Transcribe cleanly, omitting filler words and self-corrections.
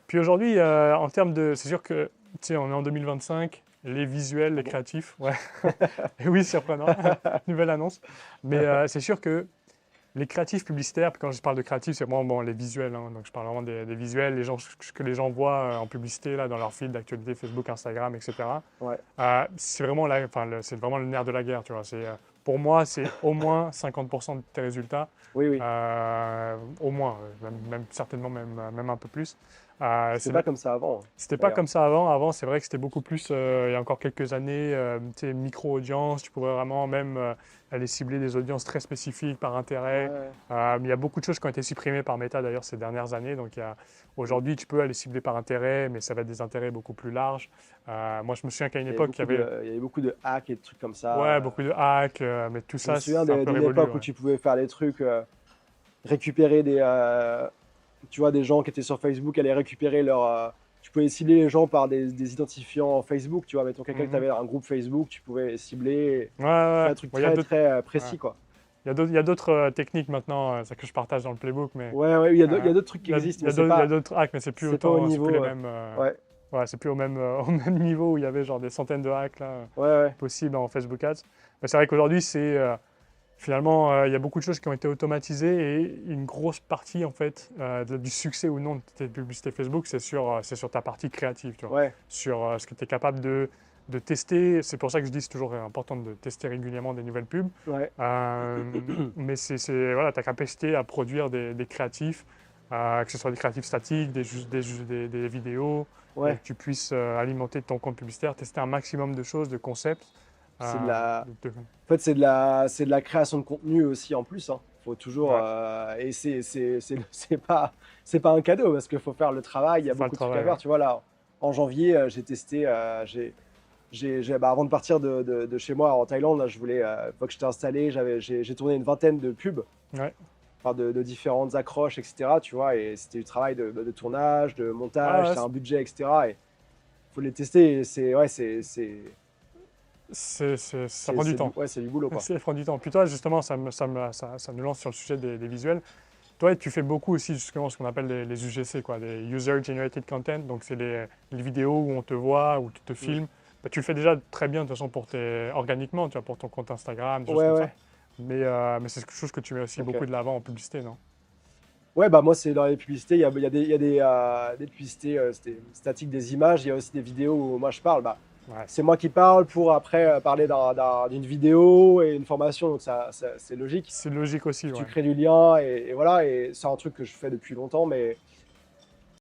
Puis aujourd'hui, en termes de. C'est sûr que, tu sais, on est en 2025, les visuels, Ah les bon? créatifs, ouais. Et oui, surprenant. Nouvelle annonce. Mais c'est sûr que les créatifs publicitaires, puis quand je parle de créatifs, c'est vraiment bon, les visuels, hein. Donc je parle vraiment des visuels, ce que les gens voient en publicité là, dans leur feed d'actualité Facebook, Instagram, etc. Ouais, C'est vraiment, c'est vraiment le nerf de la guerre, tu vois. Pour moi, c'est au moins 50% de tes résultats, oui, oui. au moins, certainement même un peu plus. C'était C'est pas comme ça avant, hein, C'était pas d'ailleurs. comme ça avant. Avant, c'est vrai que c'était beaucoup plus, il y a encore quelques années, tu sais, micro-audience. Tu pouvais vraiment même aller cibler des audiences très spécifiques par Ouais, intérêt. ouais. Il y a beaucoup de choses qui ont été supprimées par Meta d'ailleurs ces dernières années. Donc Mm. aujourd'hui, tu peux aller cibler par intérêt, mais ça va être des intérêts beaucoup plus larges. Moi, je me souviens qu'à une Il y avait époque, il y beaucoup avait il y avait beaucoup de hacks et de trucs comme ça. ouais, beaucoup de hacks, mais tout Je me ça, souviens c'est un peu d'une révolu. époque où Ouais. tu pouvais faire des trucs, récupérer tu vois, des gens qui étaient sur Facebook, aller récupérer tu pouvais cibler les gens par des identifiants Facebook, tu vois. Mettons quelqu'un que tu Mhm. avais un groupe Facebook, tu pouvais cibler, Ouais, ouais, ouais. faire des trucs Bon, il y a très, d'autres très ouais. précis, quoi. Il y a d'autres techniques maintenant, ça que je partage dans le playbook, mais Ouais, ouais, il y a d'autres trucs qui existent, mais il y a d'autres hacks, mais c'est pas au c'est plus les niveau. mêmes. Ouais, Ouais, c'est plus au même, au même niveau où il y avait genre des centaines de hacks là, ouais, ouais. possibles en Facebook Ads. Mais c'est vrai qu'aujourd'hui, finalement, il y a beaucoup de choses qui ont été automatisées et une grosse partie en fait du succès ou non de tes publicités Facebook, c'est sur ta partie créative, tu vois, Ouais, sur ce que tu es capable de tester. C'est pour ça que je dis que c'est toujours important de tester régulièrement des nouvelles pubs. ouais. Euh, mais voilà, ta capacité à produire des créatifs, que ce soit des créatifs statiques, des vidéos, et Ouais, que tu puisses alimenter ton compte publicitaire, tester un maximum de choses, de concepts. c'est de euh, la. de- En fait, c'est de la création de contenu aussi en plus, hein. Faut toujours. ouais, Et c'est pas un cadeau parce qu'il faut faire le travail. Il y faut a faire le beaucoup de trucs à travail. faire. Ouais. Tu vois, là, en janvier, j'ai testé. Avant de partir de chez moi en Thaïlande, là, une fois que j'étais installé, j'ai tourné une vingtaine de pubs, Ouais. enfin de différentes accroches, etc. Tu vois, et c'était du travail de tournage, de montage, Ah, ouais, c'est un budget, etc. Et faut les tester. Et ouais, ça prend du temps. ouais, c'est du boulot, quoi. Ça prend du temps. Puis toi, justement, ça me lance sur le sujet des visuels. Toi, tu fais beaucoup aussi justement ce qu'on appelle les UGC, quoi, les User Generated Content. Donc, c'est les vidéos où on te voit, où tu te Mm. filmes. Bah, tu le fais déjà très bien de toute façon organiquement, tu vois, pour ton compte Instagram, des choses Ouais, comme ça. ouais. Mais c'est quelque chose que tu mets aussi beaucoup Ok. de l'avant en publicité, non? Ouais, bah moi, c'est dans les publicités, il y a des publicités statiques des images, il y a aussi des vidéos où moi je parle. Bah, Ouais. c'est moi qui parle pour après parler d'une vidéo et une formation, donc c'est logique. C'est logique aussi, Tu ouais. crées du lien et voilà, et c'est un truc que je fais depuis longtemps, mais